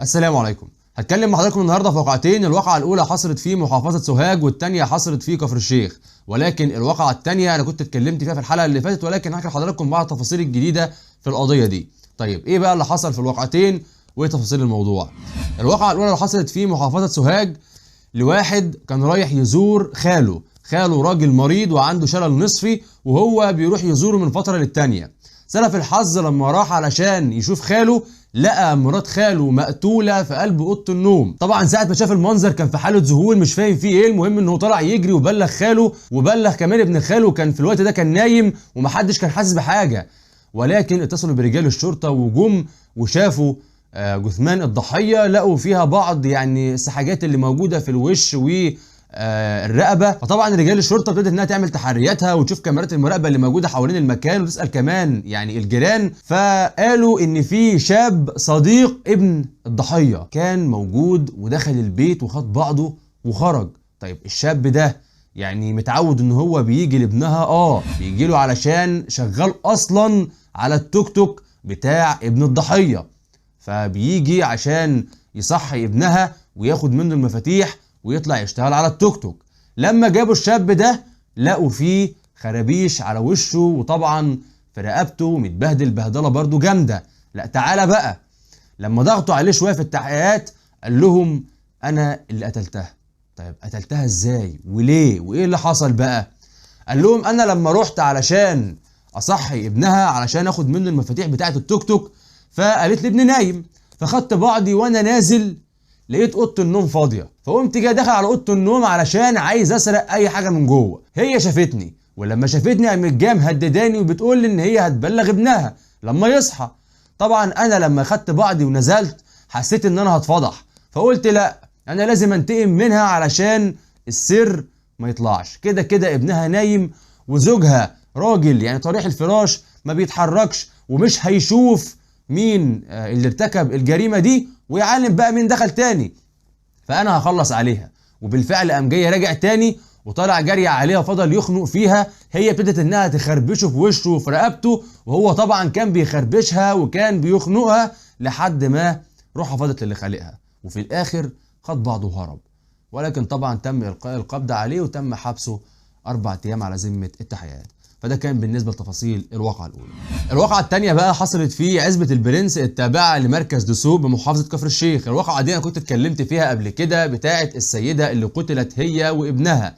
السلام عليكم. هتكلم مع حضراتكم النهارده في واقعتين. الواقعه الاولى حصلت في محافظه سوهاج والثانيه حصلت في كفر الشيخ، ولكن الواقعه الثانيه انا كنت اتكلمت فيها في الحلقه اللي فاتت، ولكن هحكي لحضراتكم بعض التفاصيل الجديده في القضيه دي. طيب ايه بقى اللي حصل في الواقعتين وايه تفاصيل الموضوع؟ الواقعه الاولى اللي حصلت في محافظه سوهاج لواحد كان رايح يزور خاله راجل مريض وعنده شلل نصفي، وهو بيروح يزوره من فتره للتانيه. سلف الحظ لما راح علشان يشوف خاله لقى مرات خاله مقتوله في قلب اوضه النوم. طبعا ساعه ما شاف المنظر كان في حاله ذهول مش فاهم فيه ايه. المهم انه طلع يجري وبلغ خاله، وبلغ كمان ابن خاله كان في الوقت ده كان نايم ومحدش كان حاسس بحاجه، ولكن اتصلوا برجال الشرطه وجم وشافوا جثمان الضحيه، لقوا فيها بعض السحاجات اللي موجوده في الوش الرقبه. فطبعا رجال الشرطه ابتدت انها تعمل تحرياتها وتشوف كاميرات المراقبه اللي موجوده حوالين المكان، وتسال كمان الجيران. فقالوا ان في شاب صديق ابن الضحيه كان موجود ودخل البيت وخد بعضه وخرج. طيب الشاب ده متعود ان هو بيجي لابنها، بيجي له علشان شغال اصلا على التوك توك بتاع ابن الضحيه، فبيجي عشان يصحي ابنها وياخد منه المفاتيح ويطلع يشتغل على التوك توك. لما جابوا الشاب ده لقوا فيه خرابيش على وشه، وطبعا في رقبته متبهدل بهدله برضو جامده. لا تعالى بقى، لما ضغطوا عليه شويه في التحقيقات قال لهم انا اللي قتلتها. طيب قتلتها ازاي وليه وايه اللي حصل بقى؟ قال لهم انا لما رحت علشان اصحي ابنها علشان اخد منه المفاتيح بتاعه التوك توك، فقالت لي ابني نايم، فخدت بعضي وانا نازل لقيت اوضه النوم فاضيه، فقمت جاي داخل على اوضه النوم علشان عايز اسرق اي حاجه من جوه. هي شافتني، ولما شافتني قامت جايه مهدداني وبتقول لي ان هي هتبلغ ابنها لما يصحى. طبعا انا لما خدت بعضي ونزلت حسيت ان انا هتفضح، فقلت لا انا لازم انتقم منها علشان السر ما يطلعش. كده كده ابنها نايم وزوجها راجل طريح الفراش ما بيتحركش ومش هيشوف مين اللي ارتكب الجريمه دي ويعلم بقى مين دخل تاني، فانا هخلص عليها. وبالفعل قام جاي راجع تاني وطلع جري عليها وفضل يخنق فيها. هي ابتدت انها تخربشه في وشه وفي رقبته، وهو طبعا كان بيخربشها وكان بيخنقها لحد ما روحها فاضت للي خالقها، وفي الاخر خد بعضه وهرب. ولكن طبعا تم القاء القبض عليه وتم حبسه 4 ايام على ذمه التحقيقات. فده كان بالنسبه لتفاصيل الواقعه الاولى. الواقعه الثانيه بقى حصلت في عزبه البرنس التابعه لمركز دسوق بمحافظه كفر الشيخ. الواقعه دي انا كنت اتكلمت فيها قبل كده، بتاعه السيده اللي قتلت هي وابنها.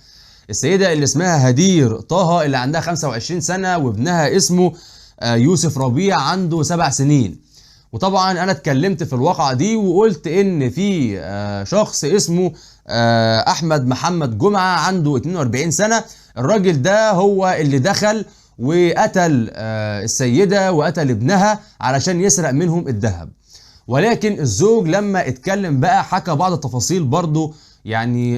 السيده اللي اسمها هدير طه اللي عندها 25 سنه، وابنها اسمه يوسف ربيع عنده 7 سنين. وطبعا انا اتكلمت في الواقعه دي وقلت ان في شخص اسمه احمد محمد جمعه عنده 42 سنه. الراجل ده هو اللي دخل وقتل السيده وقتل ابنها علشان يسرق منهم الذهب. ولكن الزوج لما اتكلم بقى حكى بعض التفاصيل برضو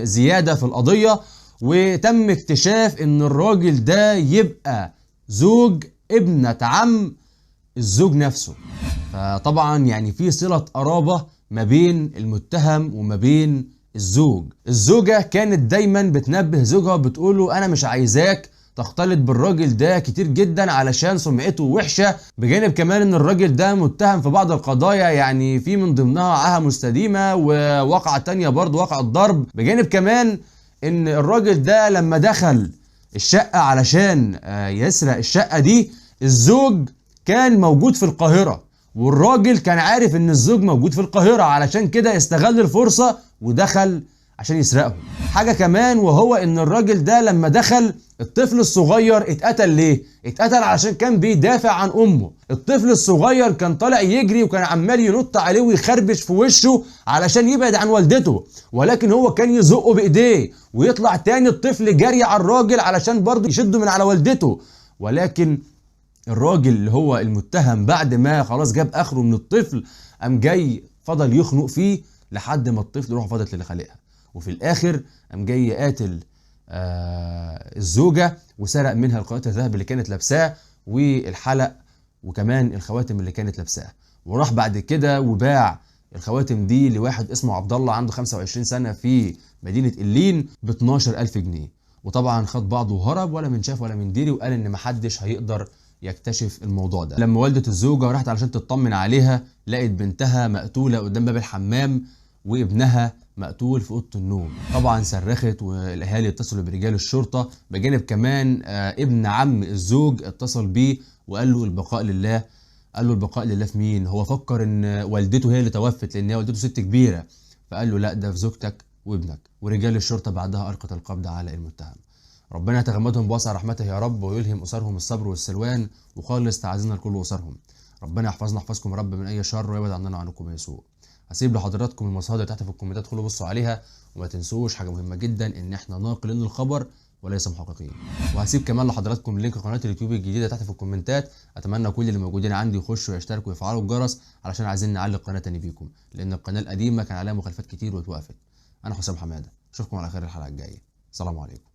زياده في القضيه، وتم اكتشاف ان الراجل ده يبقى زوج ابنة عم الزوج نفسه. فطبعا في صلة قرابة ما بين المتهم وما بين الزوج. الزوجة كانت دايما بتنبه زوجها بتقوله انا مش عايزاك تختلط بالراجل ده كتير جدا علشان سمعته وحشة، بجانب كمان ان الراجل ده متهم في بعض القضايا في من ضمنها عاهة مستديمة وواقعة تانية برضو واقعة ضرب، بجانب كمان ان الراجل ده لما دخل الشقة علشان يسرق الشقة دي الزوج كان موجود في القاهرة، والراجل كان عارف ان الزوج موجود في القاهرة، علشان كده استغل الفرصة ودخل عشان يسرقه. حاجة كمان وهو ان الراجل ده لما دخل الطفل الصغير اتقتل ليه؟ اتقتل علشان كان بيدافع عن امه. الطفل الصغير كان طالع يجري وكان عمال ينط عليه ويخربش في وشه علشان يبعد عن والدته، ولكن هو كان يزقه بايديه ويطلع تاني الطفل جري على الراجل علشان برضه يشده من على والدته. ولكن الراجل اللي هو المتهم بعد ما خلاص جاب اخره من الطفل قام جاي فضل يخنق فيه لحد ما الطفل روحه فضت للي خالقها، وفي الاخر قام جاي قاتل الزوجه وسرق منها القطعه الذهب اللي كانت لابساه والحلق وكمان الخواتم اللي كانت لابساها، وراح بعد كده وباع الخواتم دي لواحد اسمه عبد الله عنده 25 سنه في مدينه قلين ب 12000 جنيه. وطبعا خد بعضه وهرب ولا من شاف ولا من ديري، وقال ان محدش هيقدر يكتشف الموضوع ده. لما والدة الزوجة راحت علشان تطمن عليها لقت بنتها مقتولة قدام باب الحمام وابنها مقتول في اوضه النوم. طبعا صرخت والاهالي اتصلوا برجال الشرطه، بجانب كمان ابن عم الزوج اتصل بيه وقال له البقاء لله. قال له البقاء لله في مين؟ هو فكر ان والدته هي اللي توفت لان هي والدته ست كبيره، فقال له لا ده في زوجتك وابنك. ورجال الشرطه بعدها القت القبض على المتهم. ربنا يتغمدهم بواسع رحمته يا رب ويلهم اسرهم الصبر والسلوان وخالص تعزينا لكل اسرهم. ربنا يحفظنا يحفظكم يا رب من اي شر ويبعد عننا وعنكم اي سوء. هسيب لحضراتكم المصادر تحت في الكومنتات، ادخلوا بصوا عليها وما تنسوش حاجه مهمه جدا ان احنا ناقلين الخبر وليس محققين. وهسيب كمان لحضراتكم لينك قناه اليوتيوب الجديده تحت في الكومنتات. اتمنى كل اللي موجودين عندي يخشوا ويشتركوا ويفعلوا الجرس علشان عايزين نعلي القناه تاني بيكم، لان القناه القديمه كان عليها مخالفات كتير واتوقفت. انا حسام حماده، اشوفكم على خير الحلقه الجايه. السلام عليكم.